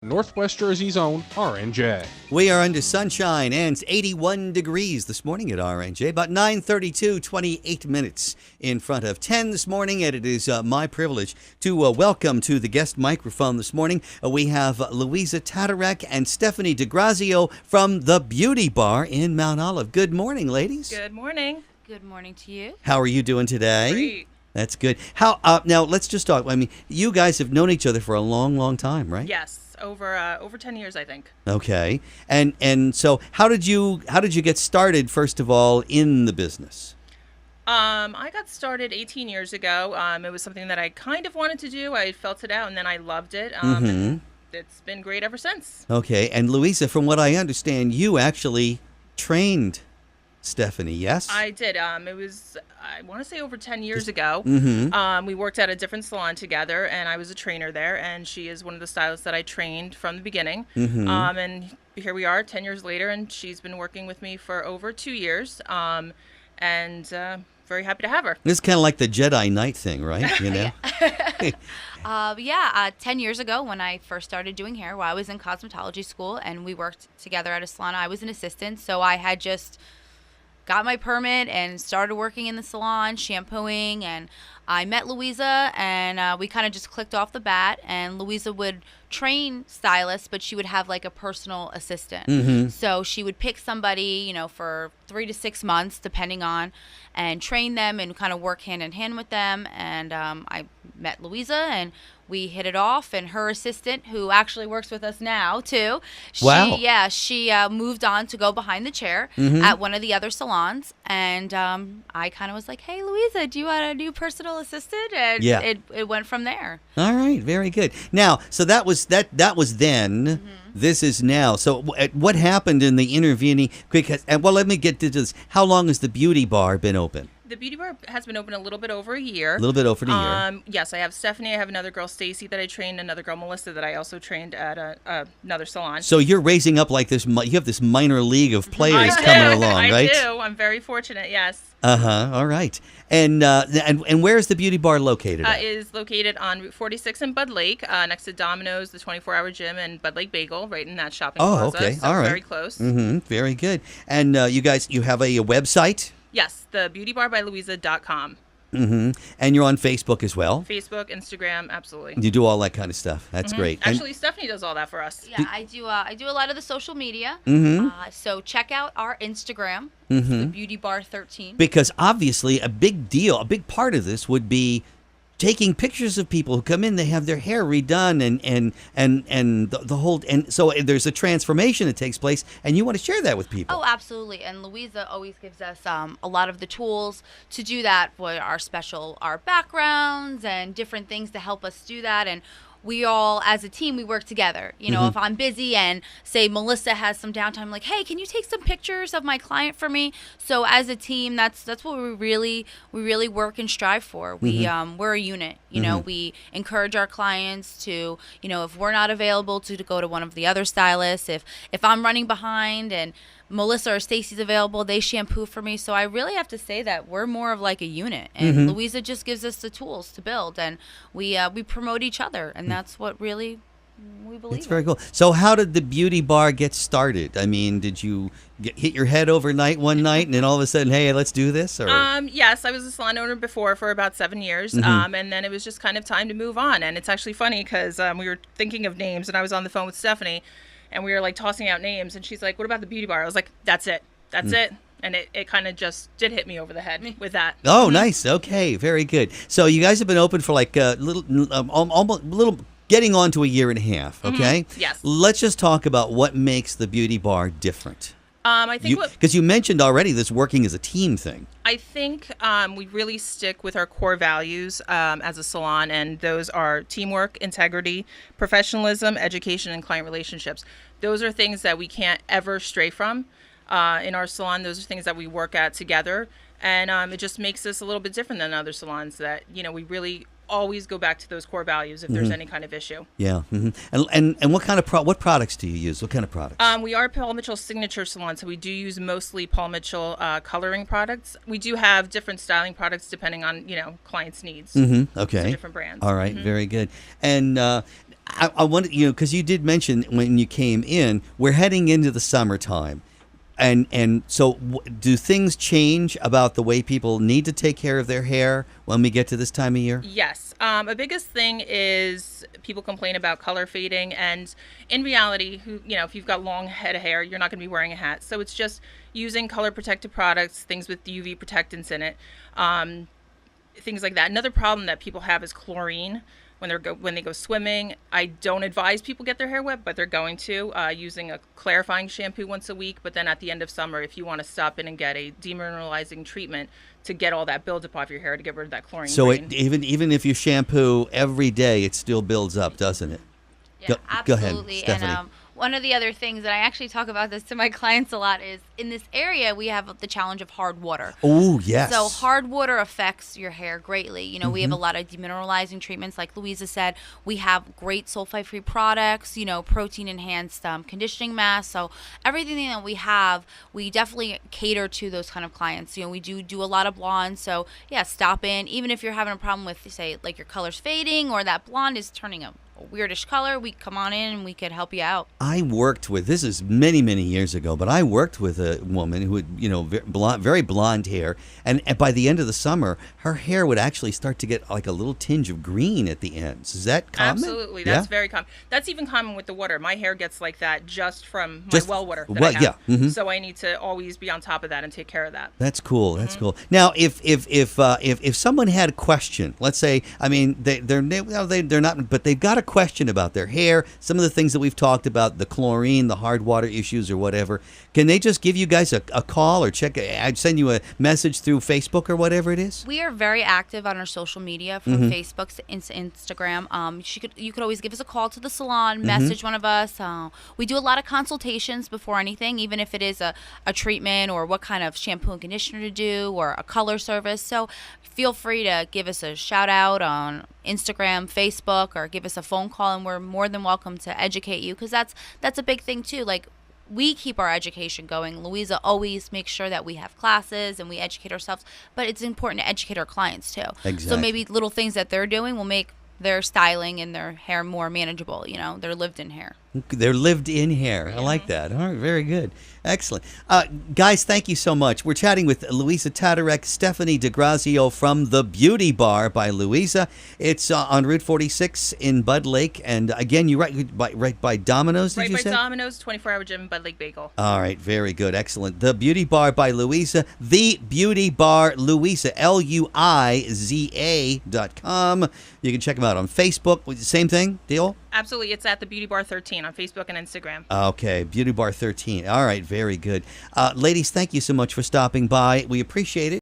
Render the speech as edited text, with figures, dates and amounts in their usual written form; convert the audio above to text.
Northwest Jersey's own Wrnj. We are under sunshine, and it's 81 degrees this morning at Wrnj. About 9:32, 28 minutes in front of 10 this morning, and it is my privilege to welcome to the guest microphone this morning. We have Luiza and Stephanie DeGrazio from the Beauty Bar in Mount Olive. Good morning, ladies. Good morning. Good morning to you. How are you doing today? Great. That's good. How now? Let's just talk. I mean, you guys have known each other for a long, long time, right? Yes, over 10 years, I think. Okay. And so how did you get started, first of all, in the business? I got started 18 years ago. It was something that I kind of wanted to do. I felt it out, and then I loved it. And it's been great ever since. Okay. And Luiza, from what I understand, you actually trained Stephanie, yes? I did. It was, I want to say, over 10 years ago. Mm-hmm. We worked at a different salon together, and I was a trainer there, and she is one of the stylists that I trained from the beginning. Mm-hmm. And here we are 10 years later, and she's been working with me for over 2 years. And very happy to have her. This is kind of like the Jedi Knight thing, right? You know? 10 years ago when I first started doing hair, while I was in cosmetology school and we worked together at a salon, I was an assistant, so I had just got my permit and started working in the salon, shampooing, and I met Luiza, and we kind of just clicked off the bat, and Luiza would train stylists, but she would have like a personal assistant. Mm-hmm. So she would pick somebody, for 3 to 6 months, depending on, and train them and kind of work hand in hand with them. And I met Luiza, and we hit it off. And her assistant, who actually works with us now too, Wow. she moved on to go behind the chair at one of the other salons. And I kind of was like, "Hey, Luiza, do you want a new personal assistant?" And Yeah. it went from there. All right, very good. Now, so that was then. Mm-hmm. This is now. So what happened in the intervening? Because, well, let me get to this. How long has the Beauty Bar been open? The Beauty Bar has been open a little bit over a year. A little bit over a year. Yes, I have Stephanie. I have another girl, Stacy, that I trained. Another girl, Melissa, that I also trained at another salon. So you're raising up like this. You have this minor league of players coming along, right? I do. I'm very fortunate. Yes. All right. And where is the Beauty Bar located? At? Is located on Route 46 in Bud Lake, next to Domino's, the 24-hour gym, and Bud Lake Bagel, right in that shopping plaza. Oh, okay. So All right. very close. Mm-hmm. Very good. And you have a website? Yes, the beautybarbylouisa.com. Mm-hmm. And you're on Facebook as well? Facebook, Instagram, absolutely. You do all that kind of stuff. That's great. Actually, Stephanie does all that for us. Yeah, I do. I do a lot of the social media. So check out our Instagram, the Beauty Bar 13. Because obviously a big part of this would be taking pictures of people who come in, they have their hair redone and the whole, and so there's a transformation that takes place, and you want to share that with people. Oh, absolutely. And Luiza always gives us a lot of the tools to do that for our backgrounds and different things to help us do that. And we all, as a team, we work together. If I'm busy and say Melissa has some downtime, like, hey, can you take some pictures of my client for me? So as a team, that's what we really work and strive for. We're a unit. We encourage our clients to, if we're not available, to go to one of the other stylists. If I'm running behind and Melissa or Stacy's available, they shampoo for me. So I really have to say that we're more of like a unit, and Luiza just gives us the tools to build, and we promote each other, and that's what really we believe. It's very cool. So how did the Beauty Bar get started? I mean, did you hit your head overnight one night, and then all of a sudden, hey, let's do this? Or yes, I was a salon owner before for about 7 years, and then it was just kind of time to move on. And it's actually funny because we were thinking of names, and I was on the phone with Stephanie, and we were like tossing out names, and she's like, "What about the Beauty Bar?" I was like, "That's it. That's it." And it kind of just did hit me over the head with that. Oh, nice. Okay, very good. So you guys have been open for like a little getting on to a year and a half, okay? Yes. Let's just talk about what makes the Beauty Bar different. I think because you mentioned already this working as a team thing. I think we really stick with our core values as a salon, and those are teamwork, integrity, professionalism, education, and client relationships. Those are things that we can't ever stray from in our salon. Those are things that we work at together, and it just makes us a little bit different than other salons that, we really always go back to those core values if there's any kind of issue. Yeah. And what kind of what products do you use? What kind of products? We are Paul Mitchell signature salon, so we do use mostly Paul Mitchell coloring products. We do have different styling products depending on clients' needs. Okay. So different brands. All right. Very good. And I want because you did mention when you came in, we're heading into the summertime. And so do things change about the way people need to take care of their hair when we get to this time of year? Yes. A biggest thing is people complain about color fading. And in reality, if you've got long head of hair, you're not going to be wearing a hat. So it's just using color protective products, things with UV protectants in it, things like that. Another problem that people have is chlorine. When they go swimming, I don't advise people get their hair wet, but they're going to, using a clarifying shampoo once a week. But then at the end of summer, if you want to stop in and get a demineralizing treatment to get all that buildup off your hair to get rid of that chlorine. So even if you shampoo every day, it still builds up, doesn't it? Yeah, Go ahead, absolutely. Stephanie. And one of the other things, and I actually talk about this to my clients a lot, is in this area we have the challenge of hard water. Oh, yes. So hard water affects your hair greatly. We have a lot of demineralizing treatments, like Luiza said. We have great sulfite-free products, protein-enhanced conditioning masks. So everything that we have, we definitely cater to those kind of clients. We do a lot of blondes. So, yeah, stop in. Even if you're having a problem with, say, like your color's fading or that blonde is turning a weirdish color, we come on in and we could help you out. I worked with, this is many, many years ago, but I worked with a woman who had, very blonde hair, and by the end of the summer, her hair would actually start to get like a little tinge of green at the ends. Is that common? Absolutely, that's very common. That's even common with the water. My hair gets like that just from my well water that I have. Yeah. Mm-hmm. So I need to always be on top of that and take care of that. That's cool. That's cool. Now, if someone had a question, let's say, I mean, they're not, but they've got a question about their hair, some of the things that we've talked about, the chlorine, the hard water issues or whatever, can they just give you guys a call or I'd send you a message through Facebook or whatever it is? We are very active on our social media, from Facebook to Instagram. You could always give us a call to the salon, message one of us. We do a lot of consultations before anything, even if it is a treatment or what kind of shampoo and conditioner to do or a color service. So feel free to give us a shout out on Instagram, Facebook, or give us a phone call, and we're more than welcome to educate you, because that's a big thing too. Like, we keep our education going. Luiza always makes sure that we have classes and we educate ourselves, but it's important to educate our clients too. Exactly. So maybe little things that they're doing will make their styling and their hair more manageable, their lived-in hair. Their lived-in hair. I like that. All right, very good. Excellent. Guys, thank you so much. We're chatting with Luiza Tatarek, Stephanie DeGrazio from The Beauty Bar by Luiza. It's on Route 46 in Bud Lake. And again, you're right by Domino's, did you say? Right by Domino's, 24-hour gym, Bud Lake Bagel. All right, very good. Excellent. The Beauty Bar by Luiza. The Beauty Bar Luiza, LUIZA.com. You can check them out on Facebook. Same thing, deal? Absolutely. It's at the Beauty Bar 13 on Facebook and Instagram. Okay, Beauty Bar 13. All right, very good. Ladies, thank you so much for stopping by. We appreciate it.